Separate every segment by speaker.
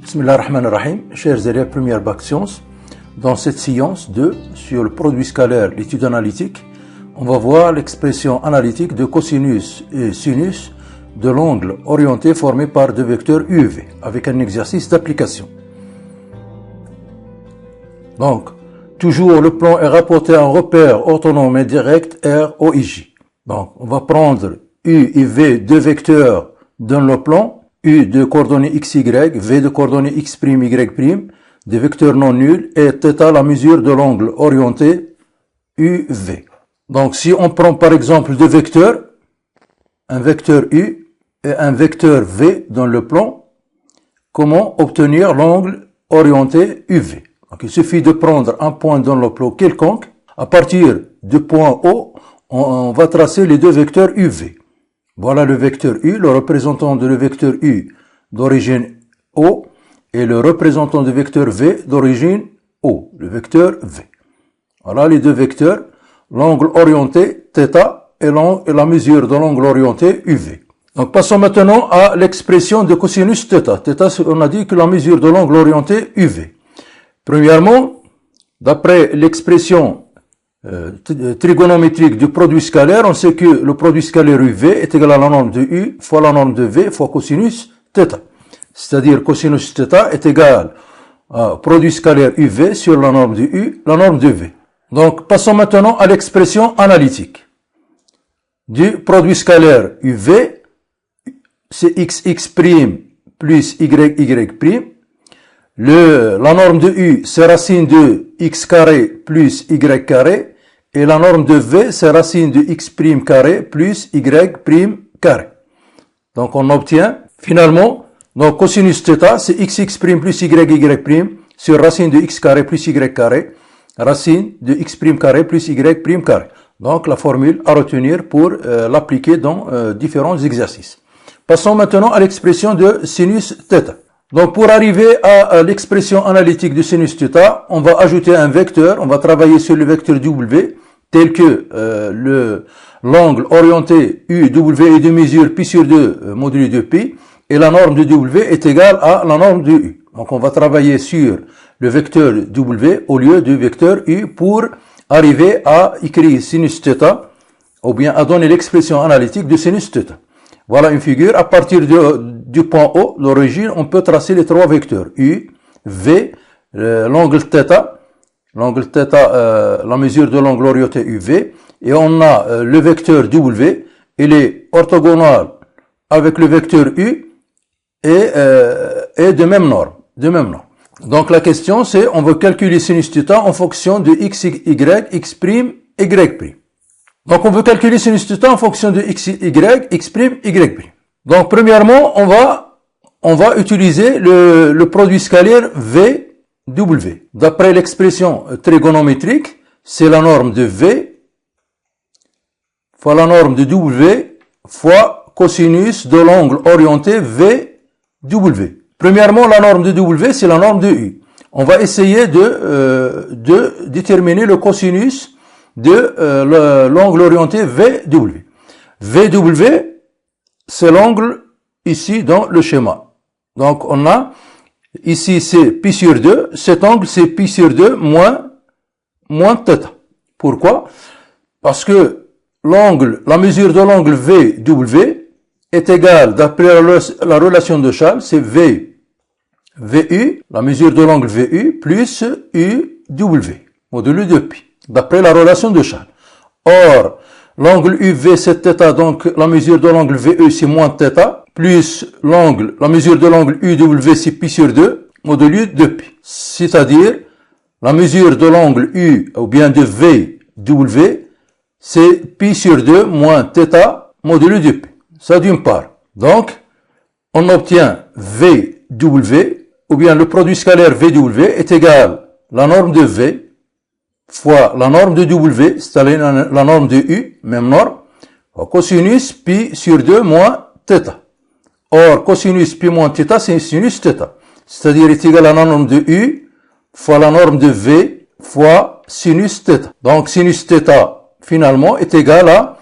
Speaker 1: Bismillah ar-Rahman ar-Rahim, chers élèves première bac sciences, dans cette séance 2 sur le produit scalaire, l'étude analytique, on va voir l'expression analytique de cosinus et sinus de l'angle orienté formé par deux vecteurs U et V, avec un exercice d'application. Donc, toujours le plan est rapporté à un repère autonome et direct R, O et J. Donc, on va prendre U et V, deux vecteurs dans le plan, U de coordonnées x, y, V de coordonnées x', y', des vecteurs non nuls, et θ la mesure de l'angle orienté UV. Donc si on prend par exemple deux vecteurs, un vecteur U et un vecteur V dans le plan, comment obtenir l'angle orienté UV? Donc il suffit de prendre un point dans le plan quelconque, à partir du point O, on va tracer les deux vecteurs UV. Voilà le vecteur U, le représentant de le vecteur U d'origine O, et le représentant du vecteur V d'origine O, le vecteur V. Voilà les deux vecteurs, l'angle orienté θ et la mesure de l'angle orienté UV. Donc passons maintenant à l'expression de cosinus θ. Θ, on a dit que la mesure de l'angle orienté UV. Premièrement, d'après l'expression trigonométrique du produit scalaire, on sait que le produit scalaire UV est égal à la norme de U fois la norme de V fois cosinus θ. C'est-à-dire cosinus θ est égal à produit scalaire UV sur la norme de U, la norme de V. Donc passons maintenant à l'expression analytique du produit scalaire UV, c'est XX' plus YY'. La norme de U, c'est racine de x carré plus y carré, et la norme de V, c'est racine de x' carré plus y carré. Donc on obtient finalement, donc cosinus θ, c'est xx' plus yy' sur racine de x carré plus y carré, racine de x' carré plus y carré. Donc la formule à retenir pour l'appliquer dans différents exercices. Passons maintenant à l'expression de sinus θ. Donc pour arriver à l'expression analytique de sinus θ, on va ajouter un vecteur, on va travailler sur le vecteur W, tel que l'angle orienté UW est de mesure pi sur 2 modulo de pi, et la norme de W est égale à la norme de U. Donc on va travailler sur le vecteur W au lieu du vecteur U pour arriver à écrire sinus θ, ou bien à donner l'expression analytique de sinus θ. Voilà une figure. À partir du point O, l'origine, on peut tracer les trois vecteurs. U, V, l'angle θ, la mesure de l'angle orienté UV, et on a le vecteur W, il est orthogonal avec le vecteur U, et de même norme. Donc la question c'est, on veut calculer sinus θ en fonction de x, y, x', y'. Donc, on veut calculer sinus θ en fonction de x, y, x', y'. Donc, premièrement, on va utiliser le produit scalaire VW. D'après l'expression trigonométrique, c'est la norme de V fois la norme de W fois cosinus de l'angle orienté VW. Premièrement, la norme de W, c'est la norme de U. On va essayer de déterminer le cosinus de l'angle orienté VW. VW, c'est l'angle ici dans le schéma. Donc on a, ici c'est pi sur 2, cet angle c'est pi sur 2 moins θ. Pourquoi? Parce que la mesure de l'angle VW est égale, d'après la relation de Charles, c'est VU, la mesure de l'angle VU, plus UW, modulo de pi, d'après la relation de Charles. Or, l'angle UV c'est θ, donc la mesure de l'angle VE c'est moins θ, plus la mesure de l'angle UW c'est pi sur 2, modulo de pi. C'est-à-dire, la mesure de l'angle U, ou bien de VW, c'est pi sur 2 moins θ, modulo de pi. Ça d'une part. Donc, on obtient VW, ou bien le produit scalaire VW est égal à la norme de V, fois la norme de W, c'est-à-dire la norme de U, même norme, cosinus pi sur 2 moins θ. Or, cosinus pi moins θ, c'est sinus θ. C'est-à-dire est égal à la norme de U fois la norme de V fois sinus θ. Donc, sinus θ, finalement, est égal à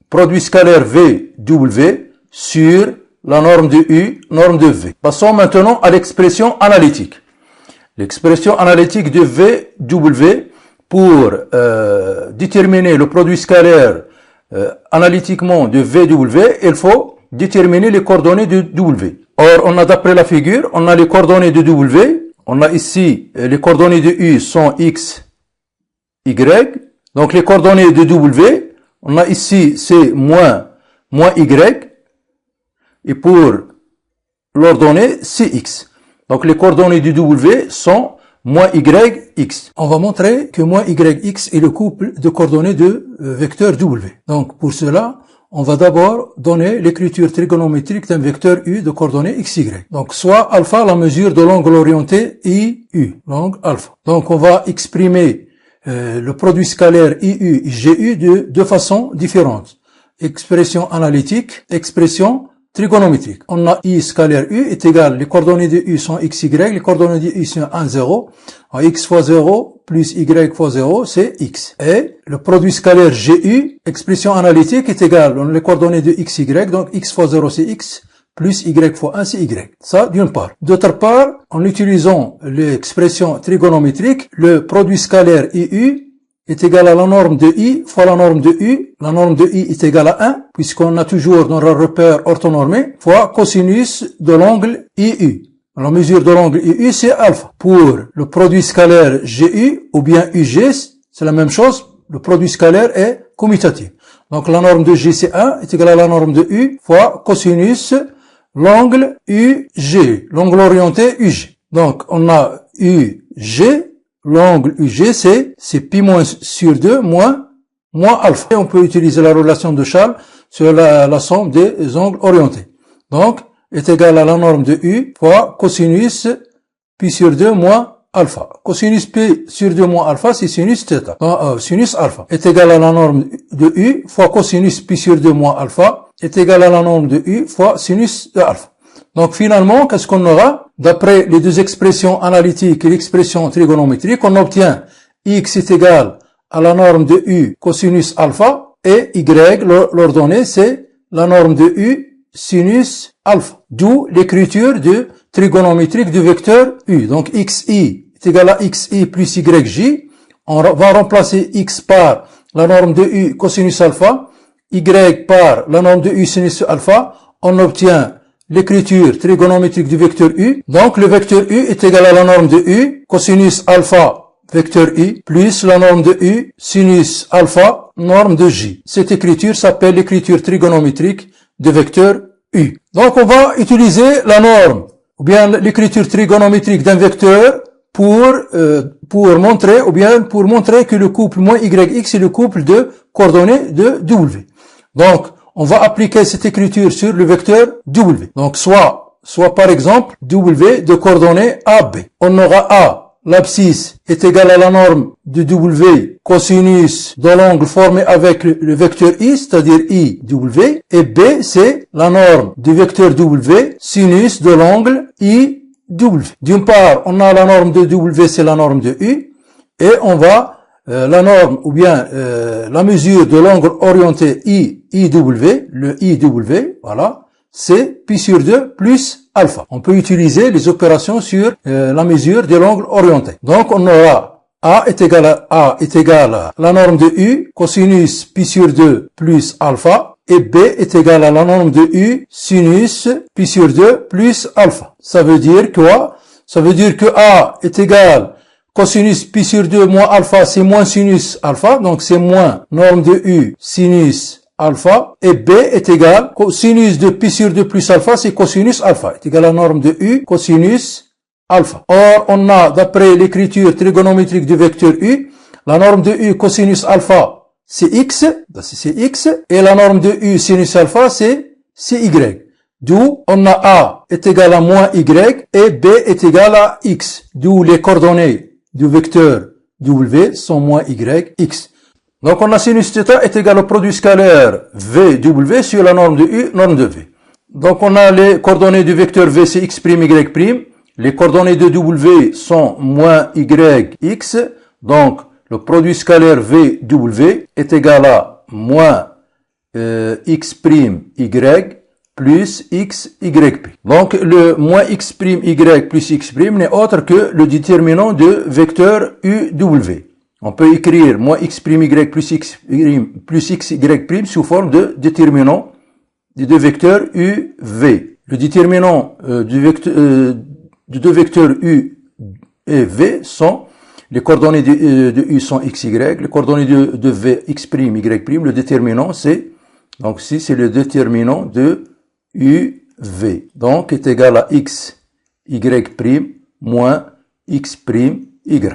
Speaker 1: produit scalaire VW sur la norme de U, norme de V. Passons maintenant à l'expression analytique. L'expression analytique de VW pour déterminer le produit scalaire analytiquement de VW, il faut déterminer les coordonnées de W. Or, on a d'après la figure, on a les coordonnées de W. On a ici les coordonnées de U sont X, Y. Donc les coordonnées de W, on a ici c'est moins Y. Et pour l'ordonnée, c'est X. Donc les coordonnées du W sont moins Y, X. On va montrer que moins Y, X est le couple de coordonnées de vecteur W. Donc pour cela, on va d'abord donner l'écriture trigonométrique d'un vecteur U de coordonnées X, Y. Donc soit alpha la mesure de l'angle orienté IU, l'angle alpha. Donc on va exprimer le produit scalaire IU et GU de deux façons différentes. Expression analytique, expression trigonométrique. On a I scalaire U est égal, les coordonnées de U sont X, Y, les coordonnées de U sont 1, 0. X fois 0 plus Y fois 0, c'est X. Et le produit scalaire GU, expression analytique, est égal, les coordonnées de X, Y, donc X fois 0 c'est X, plus Y fois 1 c'est Y. Ça, d'une part. D'autre part, en utilisant l'expression trigonométrique, le produit scalaire IU est égal à la norme de I fois la norme de U. La norme de I est égale à 1, puisqu'on a toujours dans le repère orthonormé, fois cosinus de l'angle IU. La mesure de l'angle IU, c'est alpha. Pour le produit scalaire GU, ou bien UG, c'est la même chose. Le produit scalaire est commutatif. Donc la norme de G, c'est 1, est égale à la norme de U fois cosinus l'angle UG, l'angle orienté UG. Donc on a UG, l'angle UG, c'est pi moins sur 2 moins alpha. Et on peut utiliser la relation de Charles sur la somme des angles orientés. Donc, est égal à la norme de U fois cosinus pi sur 2 moins alpha. Cosinus pi sur 2 moins alpha, c'est sinus θ. Sinus alpha est égal à la norme de U fois cosinus pi sur 2 moins alpha est égal à la norme de U fois sinus de alpha. Donc finalement, qu'est-ce qu'on aura? D'après les deux expressions analytiques et l'expression trigonométrique, on obtient X est égal à la norme de U cosinus alpha et Y, l'ordonnée, c'est la norme de U sinus alpha. D'où l'écriture de trigonométrique du vecteur U. Donc XI est égal à XI plus YJ. On va remplacer X par la norme de U cosinus alpha, Y par la norme de U sinus alpha. On obtient l'écriture trigonométrique du vecteur U. Donc le vecteur U est égal à la norme de U cosinus alpha vecteur U plus la norme de U sinus alpha norme de J. Cette écriture s'appelle l'écriture trigonométrique du vecteur U. Donc on va utiliser la norme ou bien l'écriture trigonométrique d'un vecteur pour montrer que le couple moins YX est le couple de coordonnées de W. Donc on va appliquer cette écriture sur le vecteur W. Donc soit par exemple W de coordonnées AB. On aura A, l'abscisse est égale à la norme de W cosinus de l'angle formé avec le vecteur I, c'est-à-dire IW, et B c'est la norme du vecteur W sinus de l'angle IW. D'une part, on a la norme de W, c'est la norme de U, et on va la norme ou bien la mesure de l'angle orienté IW, le IW, voilà, c'est pi sur 2 plus alpha. On peut utiliser les opérations sur la mesure de l'angle orienté. Donc on aura A est égal à la norme de U cosinus pi sur 2 plus alpha et B est égal à la norme de U sinus pi sur 2 plus alpha. Ça veut dire quoi? Ça veut dire que A est égal cosinus pi sur 2 moins alpha, c'est moins sinus alpha, donc c'est moins norme de U sinus alpha, et B est égal cosinus de pi sur 2 plus alpha, c'est cosinus alpha, est égal à la norme de U cosinus alpha. Or, on a, d'après l'écriture trigonométrique du vecteur U, la norme de U cosinus alpha, c'est X, et la norme de U sinus alpha, c'est Y. D'où on a A est égal à moins Y et B est égal à X. D'où les coordonnées du vecteur W sont moins Y, X. Donc on a sinus θ est égal au produit scalaire VW sur la norme de U, norme de V. Donc on a les coordonnées du vecteur V, c'est X', Y'. Les coordonnées de W sont moins Y, X. Donc le produit scalaire VW est égal à moins X', Y plus x, y'. Donc, le moins x' y plus x' n'est autre que le déterminant de vecteur uw. On peut écrire moins x' y plus xy' sous forme de déterminant des deux vecteurs uv. Le déterminant de deux vecteurs u et v sont les coordonnées de u sont x, y, les coordonnées de v, x', y', le déterminant c'est, donc ici c'est le déterminant de uv, donc est égal à x, y' moins x', y.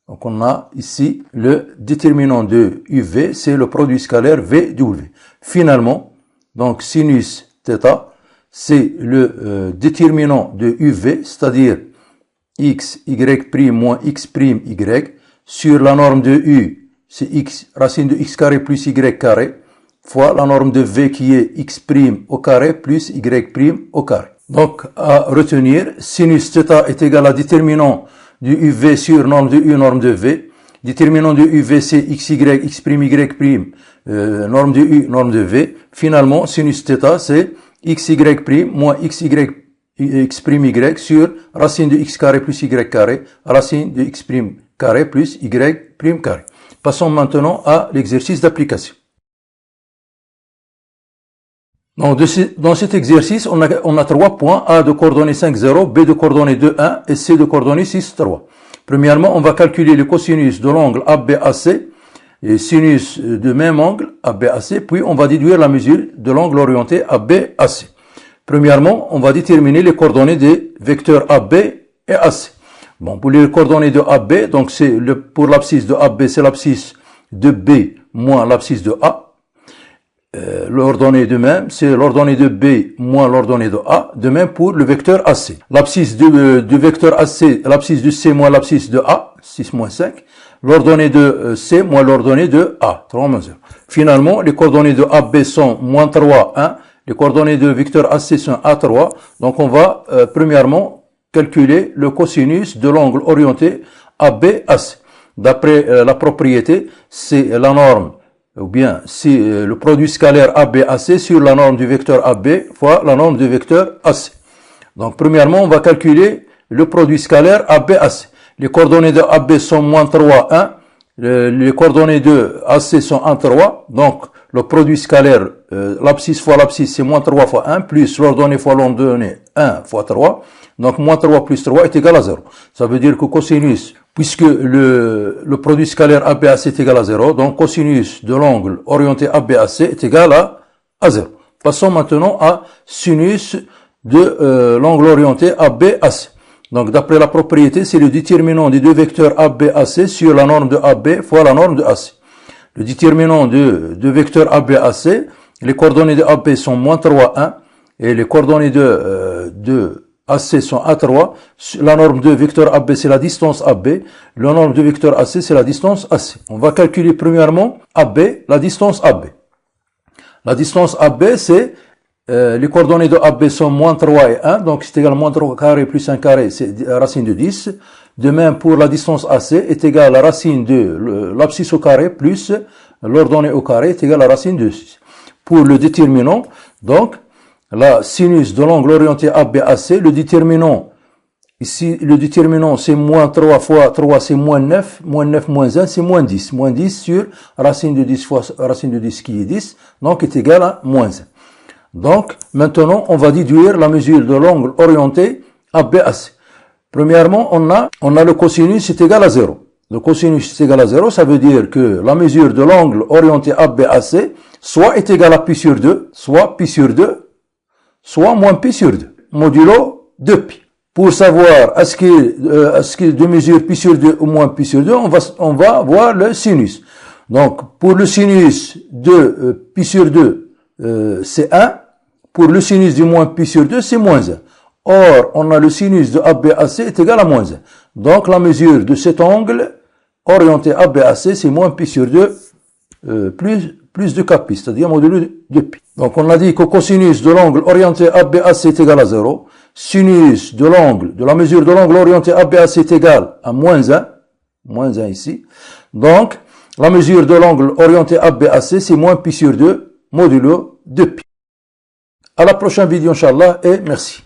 Speaker 1: Donc on a ici le déterminant de uv, c'est le produit scalaire v w. Finalement, donc sinus θ, c'est le déterminant de uv, c'est-à-dire x, y' moins x', y, sur la norme de u, c'est x, racine de x carré plus y carré, fois la norme de v qui est x' au carré plus y' au carré. Donc, à retenir, sinus θ est égal à déterminant du uv sur norme de u, norme de v. Déterminant de uv, c'est xy, x', y', norme de u, norme de v. Finalement, sinus θ, c'est xy' moins xy, x', y sur racine de x carré plus y carré, racine de x' carré plus y' carré. Passons maintenant à l'exercice d'application. Donc, dans cet exercice, on a 3 points, A de coordonnées 5, 0, B de coordonnées 2, 1 et C de coordonnées 6, 3. Premièrement, on va calculer le cosinus de l'angle ABAC et sinus de même angle ABAC, puis on va déduire la mesure de l'angle orienté ABAC. Premièrement, on va déterminer les coordonnées des vecteurs AB et AC. Bon, pour les coordonnées de AB, donc c'est pour l'abscisse de AB, c'est l'abscisse de B moins l'abscisse de A. L'ordonnée de même, c'est l'ordonnée de B moins l'ordonnée de A, de même pour le vecteur AC. L'abscisse du vecteur AC, l'abscisse de C moins l'abscisse de A, 6 moins 5, l'ordonnée de C moins l'ordonnée de A, 3 moins 0. Finalement, les coordonnées de AB sont moins 3, 1, les coordonnées de vecteur AC sont A3, donc on va premièrement calculer le cosinus de l'angle orienté ABAC. D'après la propriété, c'est la norme, ou bien c'est le produit scalaire ABAC sur la norme du vecteur AB fois la norme du vecteur AC. Donc premièrement, on va calculer le produit scalaire ABAC. Les coordonnées de AB sont moins 3, 1. Les coordonnées de AC sont 1, 3. Donc le produit scalaire, l'abscisse fois l'abscisse, c'est moins 3 fois 1, plus l'ordonnée fois l'ordonnée, 1 fois 3. Donc moins 3 plus 3 est égal à 0. Ça veut dire que cosinus, puisque le produit scalaire ABAC est égal à 0, donc cosinus de l'angle orienté ABAC est égal à 0. Passons maintenant à sinus de l'angle orienté ABAC. Donc d'après la propriété, c'est le déterminant des deux vecteurs ABAC sur la norme de AB fois la norme de AC. Le déterminant de vecteurs ABAC, les coordonnées de AB sont moins 3, 1, et les coordonnées de AC sont A3, la norme de vecteur AB c'est la distance AB, la norme de vecteur AC c'est la distance AC. On va calculer premièrement AB, la distance AB. La distance AB c'est, les coordonnées de AB sont moins 3 et 1, donc c'est égal à moins 3 carré plus 1 carré, c'est racine de 10. De même pour la distance AC est égal à racine de l'abscisse au carré plus l'ordonnée au carré est égal à racine de 6. Pour le déterminant, donc, la sinus de l'angle orienté ABAC, le déterminant, ici, le déterminant, c'est moins 3 fois 3, c'est moins 9 moins 1, c'est moins 10. Moins 10 sur racine de 10 fois racine de 10 qui est 10, donc est égal à moins 1. Donc, maintenant, on va déduire la mesure de l'angle orienté ABAC. Premièrement, on a le cosinus est égal à 0. Le cosinus est égal à 0, ça veut dire que la mesure de l'angle orienté ABAC, soit est égal à pi sur 2, soit pi sur 2, soit moins pi sur 2, modulo 2pi. Pour savoir est-ce que de mesure pi sur 2 ou moins pi sur 2, on va voir le sinus. Donc, pour le sinus de pi sur 2, c'est 1. Pour le sinus du moins pi sur 2, c'est moins 1. Or, on a le sinus de ABAC est égal à moins 1. Donc, la mesure de cet angle orienté ABAC, c'est moins pi sur 2, plus de kpi, c'est-à-dire modulo 2pi. Donc, on a dit que cosinus de l'angle orienté ABAC est égal à 0. Sinus de la mesure de l'angle orienté ABAC est égal à moins 1 ici. Donc, la mesure de l'angle orienté ABAC, c'est moins pi sur 2, modulo 2pi. À la prochaine vidéo, Inch'Allah, et merci.